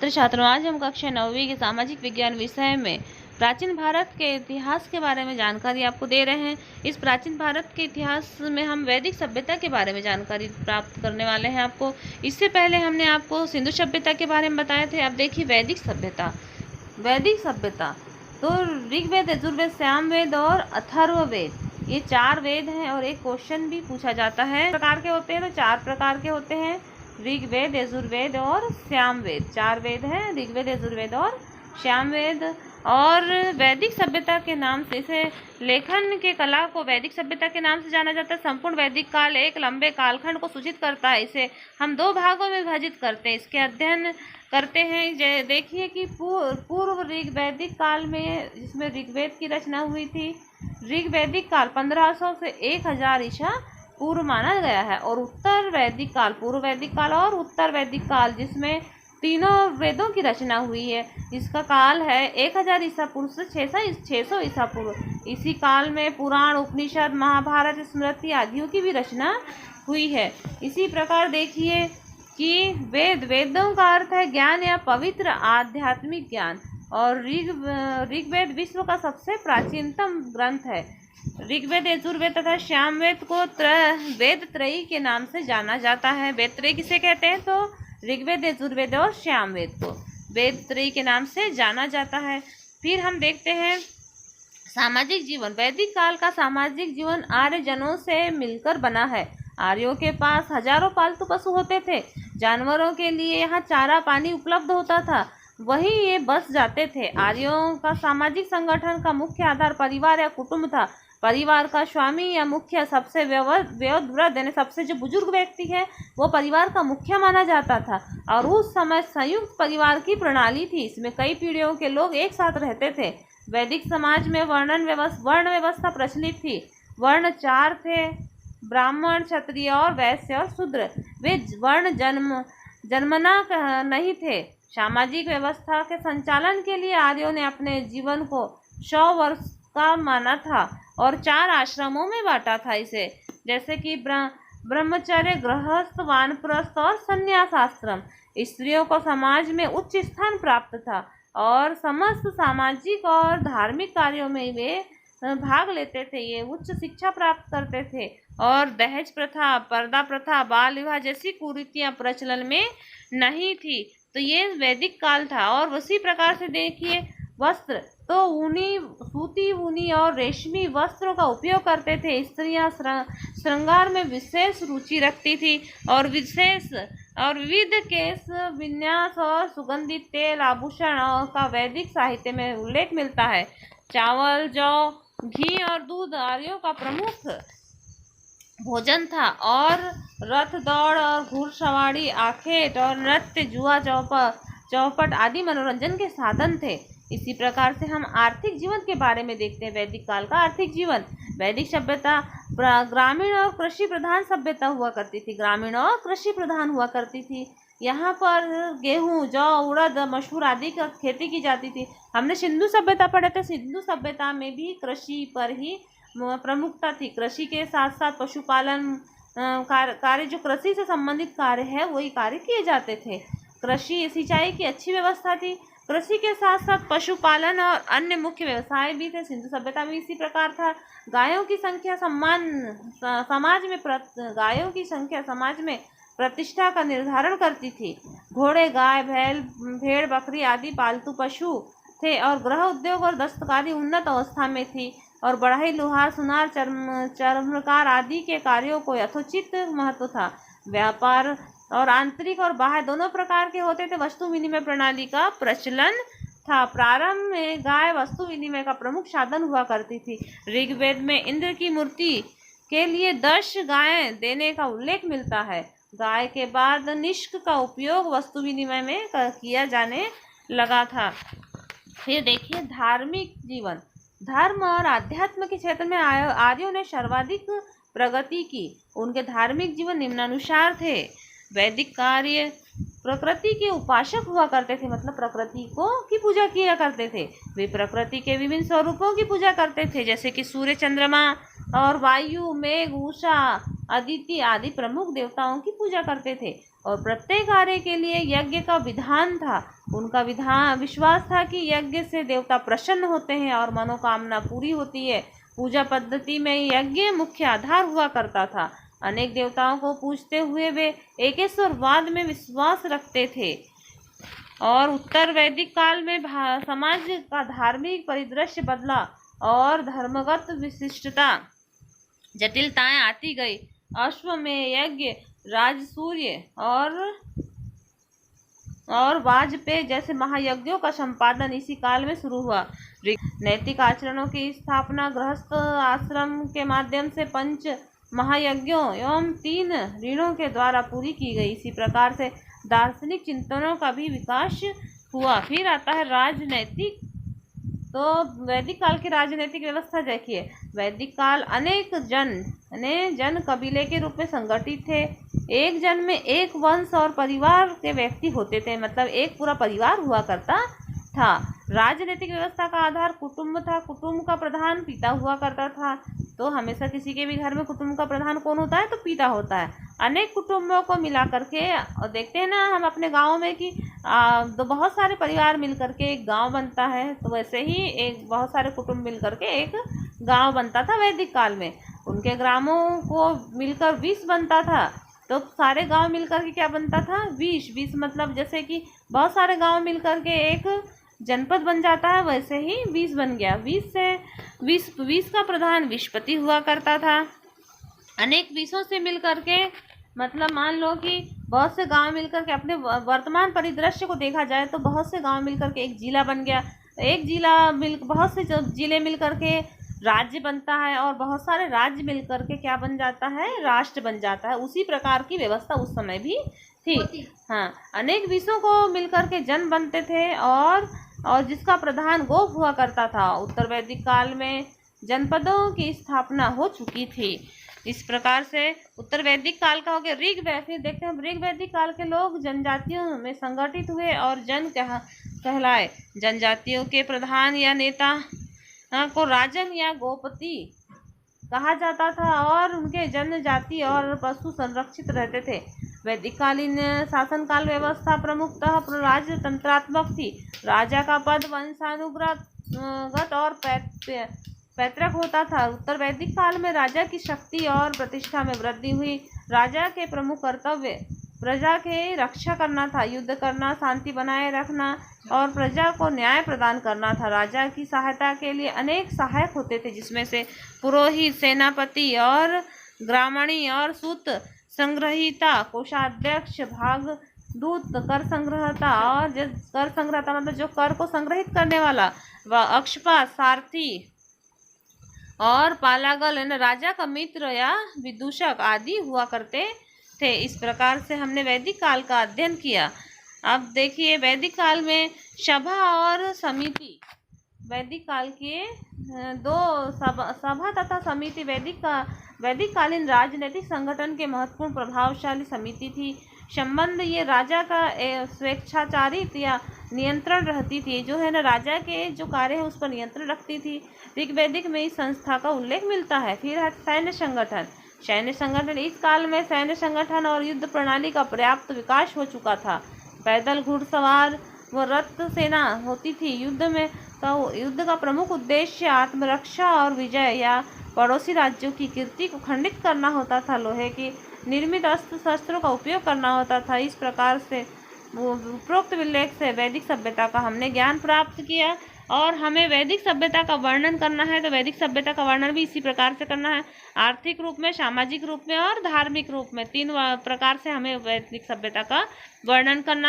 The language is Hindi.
नमस्ते छात्रों, आज हम कक्षा 9वीं के सामाजिक विज्ञान विषय में प्राचीन भारत के इतिहास के बारे में जानकारी आपको दे रहे हैं। इस प्राचीन भारत के इतिहास में हम वैदिक सभ्यता के बारे में जानकारी प्राप्त करने वाले हैं आपको। इससे पहले हमने आपको सिंधु सभ्यता के बारे में बताए थे। अब देखिए वैदिक सभ्यता तो ऋग्वेद, यजुर्वेद, सामवेद और अथर्ववेद, ये 4 वेद हैं और एक क्वेश्चन भी पूछा जाता है। प्रकार के होते हैं तो 4 प्रकार के होते हैं, ऋग्वेद, यजुर्वेद और सामवेद। 4 वेद हैं, ऋग्वेद, यजुर्वेद और सामवेद। और वैदिक सभ्यता के नाम से, इसे लेखन के कला को वैदिक सभ्यता के नाम से जाना जाता है। संपूर्ण वैदिक काल एक लंबे कालखंड को सूचित करता है। इसे हम 2 भागों में विभाजित करते हैं, इसके अध्ययन करते हैं। देखिए कि पूर्व ऋग्वैदिक काल में, जिसमें ऋग्वेद की रचना हुई थी, ऋग्वैदिक काल 1500 से 1000 ईसा पूर्व माना गया है। और उत्तर वैदिक काल, पूर्व वैदिक काल और उत्तर वैदिक काल, जिसमें तीनों वेदों की रचना हुई है, इसका काल है 1000 ईसा पूर्व से 600 ईसा पूर्व। इसी काल में पुराण, उपनिषद, महाभारत, स्मृति आदियों की भी रचना हुई है। इसी प्रकार देखिए कि वेदों का अर्थ है ज्ञान या पवित्र आध्यात्मिक ज्ञान। और ऋग्वेद विश्व का सबसे प्राचीनतम ग्रंथ है। ऋग्वेद, यजुर्वेद तथा सामवेद को वेद त्रयी के नाम से जाना जाता है। वेद त्रयी किसे कहते हैं? तो ऋग्वेद, यजुर्वेद और सामवेद को वेद त्रयी के नाम से जाना जाता है। फिर हम देखते हैं सामाजिक जीवन। वैदिक काल का सामाजिक जीवन आर्य जनों से मिलकर बना है। आर्यों के पास हजारों पालतू पशु होते थे। जानवरों के लिए यहाँ चारा पानी उपलब्ध होता था, वहीं ये बस जाते थे। आर्यों का सामाजिक संगठन का मुख्य आधार परिवार या कुटुंब था। परिवार का स्वामी या मुखिया, सबसे वयोवृद्ध यानी सबसे जो बुजुर्ग व्यक्ति है, वो परिवार का मुखिया माना जाता था। और उस समय संयुक्त परिवार की प्रणाली थी, इसमें कई पीढ़ियों के लोग एक साथ रहते थे। वैदिक समाज में वर्ण व्यवस्था प्रचलित थी। वर्ण 4 थे, ब्राह्मण, क्षत्रिय और वैश्य और शूद्र। वे वर्ण जन्मना नहीं थे। सामाजिक व्यवस्था के संचालन के लिए आर्यों ने अपने जीवन को 100 वर्ष का माना था और 4 आश्रमों में बांटा था इसे, जैसे कि ब्रह्मचर्य, गृहस्थ, वानप्रस्थ और संन्यास आश्रम। स्त्रियों को समाज में उच्च स्थान प्राप्त था और समस्त सामाजिक और धार्मिक कार्यों में वे भाग लेते थे। ये उच्च शिक्षा प्राप्त करते थे और दहेज प्रथा, पर्दा प्रथा, बाल विवाह जैसी कुरीतियां प्रचलन में नहीं थी। तो ये वैदिक काल था। और उसी प्रकार से देखिए वस्त्र, तो सूती, ऊनी और रेशमी वस्त्रों का उपयोग करते थे। स्त्रियां श्रृंगार में विशेष रुचि रखती थी और विविध केश विन्यास और सुगंधित तेल, आभूषण का वैदिक साहित्य में उल्लेख मिलता है। चावल, जौ, घी और दूध आर्यों का प्रमुख भोजन था। और रथ दौड़ और घुड़सवारी, आखेट और नृत्य, जुआ, चौपट आदि मनोरंजन के साधन थे। इसी प्रकार से हम आर्थिक जीवन के बारे में देखते हैं। वैदिक काल का आर्थिक जीवन। वैदिक सभ्यता ग्रामीण और कृषि प्रधान सभ्यता हुआ करती थी। ग्रामीण और कृषि प्रधान हुआ करती थी। यहाँ पर गेहूं, जौ, उड़द, मसूर आदि का खेती की जाती थी। हमने सिंधु सभ्यता पढ़े थे। सिंधु सभ्यता में भी कृषि पर ही प्रमुखता थी। कृषि के साथ साथ पशुपालन कार्य, जो कृषि से संबंधित कार्य है, वही कार्य किए जाते थे। कृषि सिंचाई की अच्छी व्यवस्था थी। कृषि के साथ साथ पशुपालन और अन्य मुख्य व्यवसाय भी थे। सिंधु सभ्यता में इसी प्रकार था। गायों की संख्या समाज में प्रतिष्ठा का निर्धारण करती थी। घोड़े, गाय, बैल, भेड़, बकरी आदि पालतू पशु थे। और गृह उद्योग और दस्तकारी उन्नत अवस्था में थी। और बढ़ई, लोहार, सुनार, चर्मकार आदि के कार्यों को यथोचित महत्व था। व्यापार और आंतरिक और बाह्य दोनों प्रकार के होते थे। वस्तु विनिमय प्रणाली का प्रचलन था। प्रारंभ में गाय वस्तु विनिमय का प्रमुख साधन हुआ करती थी। ऋग्वेद में इंद्र की मूर्ति के लिए 10 गायें देने का उल्लेख मिलता है। गाय के बाद निष्क का उपयोग वस्तु विनिमय में किया जाने लगा था। फिर देखिए धार्मिक जीवन। धर्म और आध्यात्म के क्षेत्र में आर्यों ने सर्वाधिक प्रगति की। उनके धार्मिक जीवन निम्नानुसार थे। वैदिक कार्य प्रकृति के उपासक हुआ करते थे, मतलब प्रकृति की पूजा किया करते थे। वे प्रकृति के विभिन्न स्वरूपों की पूजा करते थे, जैसे कि सूर्य, चंद्रमा और वायु, मेघ, उषा, अदिति आदि प्रमुख देवताओं की पूजा करते थे। और प्रत्येक कार्य के लिए यज्ञ का विधान था। उनका विश्वास था कि यज्ञ से देवता प्रसन्न होते हैं और मनोकामना पूरी होती है। पूजा पद्धति में यज्ञ मुख्य आधार हुआ करता था। अनेक देवताओं को पूजते हुए वे एकेश्वरवाद में विश्वास रखते थे। और उत्तर वैदिक काल में समाज का धार्मिक परिदृश्य बदला और धर्मगत विशिष्टता जटिलताएं आती गई। अश्वमेध यज्ञ, राजसूय और वाजपेयी जैसे महायज्ञों का संपादन इसी काल में शुरू हुआ। नैतिक आचरणों की स्थापना गृहस्थ आश्रम के माध्यम से 5 महायज्ञों एवं 3 ऋणों के द्वारा पूरी की गई। इसी प्रकार से दार्शनिक चिंतनों का भी विकास हुआ। फिर आता है राजनैतिक। तो वैदिक काल की राजनीतिक व्यवस्था देखिए। वैदिक काल अनेक जन कबीले के रूप में संगठित थे। एक जन में एक वंश और परिवार के व्यक्ति होते थे, मतलब एक पूरा परिवार हुआ करता था। राजनीतिक व्यवस्था का आधार कुटुंब था। कुटुंब का प्रधान पिता हुआ करता था। तो हमेशा किसी के भी घर में कुटुंब का प्रधान कौन होता है? तो पिता होता है। अनेक कुटुंबों को मिला करके, और देखते हैं ना हम अपने गाँव में कि तो बहुत सारे परिवार मिल करके एक गांव बनता है। तो वैसे ही एक बहुत सारे कुटुंब मिल करके एक गांव बनता था वैदिक काल में। उनके ग्रामों को मिलकर 20 बनता था। तो सारे गांव मिलकर के क्या बनता था? 20 मतलब जैसे कि बहुत सारे गांव मिलकर के एक जनपद बन जाता है, वैसे ही 20 बन गया। 20 का प्रधान विस्पति हुआ करता था। अनेक 20 से मिल करके, मतलब मान लो कि बहुत से गांव मिलकर के, अपने वर्तमान परिदृश्य को देखा जाए तो बहुत से गांव मिलकर के एक जिला बन गया। एक जिला बहुत से जिले मिलकर के राज्य बनता है, और बहुत सारे राज्य मिलकर के क्या बन जाता है? राष्ट्र बन जाता है। उसी प्रकार की व्यवस्था उस समय भी थी। हाँ, अनेक 20 को मिलकर के जन बनते थे और जिसका प्रधान गोप हुआ करता था। उत्तर वैदिक काल में जनपदों की स्थापना हो चुकी थी। इस प्रकार से उत्तर वैदिक काल का हो गया। ऋग वैदिक देखते हैं। ऋग वैदिक काल के लोग जनजातियों में संगठित हुए और जन कहलाए। जनजातियों के प्रधान या नेता को राजन या गोपति कहा जाता था, और उनके जनजाति और पशु संरक्षित रहते थे। वैदिककालीन शासनकाल व्यवस्था प्रमुखतः राजतंत्रात्मक थी। राजा का पद वंशानुगत और पैतृक होता था। उत्तर वैदिक काल में राजा की शक्ति और प्रतिष्ठा में वृद्धि हुई। राजा के प्रमुख कर्तव्य प्रजा के रक्षा करना था, युद्ध करना, शांति बनाए रखना और प्रजा को न्याय प्रदान करना था। राजा की सहायता के लिए अनेक सहायक होते थे, जिसमें से पुरोहित, सेनापति और ग्रामणी और सूत संग्रहिता, कोषाध्यक्ष, भागदूत, कर संग्रहता और कर संग्रहता मतलब जो कर को संग्रहित करने वाला, व अक्षपात, सारथी और पालागल राजा का मित्र या विदूषक आदि हुआ करते थे। इस प्रकार से हमने वैदिक काल का अध्ययन किया। अब देखिए वैदिक काल में सभा और समिति। वैदिक काल के 2 सभा तथा समिति वैदिक कालीन राजनीतिक संगठन के महत्वपूर्ण प्रभावशाली समिति थी। संबंध ये राजा का स्वेच्छाचारित या नियंत्रण रहती थी, जो है ना राजा के जो कार्य है उस पर नियंत्रण रखती थी। ऋग्वैदिक में इस संस्था का उल्लेख मिलता है। फिर है सैन्य संगठन। इस काल में सैन्य संगठन और युद्ध प्रणाली का पर्याप्त विकास हो चुका था। पैदल, घुड़सवार व रथ सेना होती थी। युद्ध का प्रमुख उद्देश्य आत्मरक्षा और विजय या पड़ोसी राज्यों की कीर्ति को खंडित करना होता था। लोहे की निर्मित अस्त्र शस्त्रों का उपयोग करना होता था। इस प्रकार से उपरोक्त उल्लेख से वैदिक सभ्यता का हमने ज्ञान प्राप्त किया। और हमें वैदिक सभ्यता का वर्णन करना है तो वैदिक सभ्यता का वर्णन भी इसी प्रकार से करना है। आर्थिक रूप में, सामाजिक रूप में और धार्मिक रूप में 3 प्रकार से हमें वैदिक सभ्यता का वर्णन करना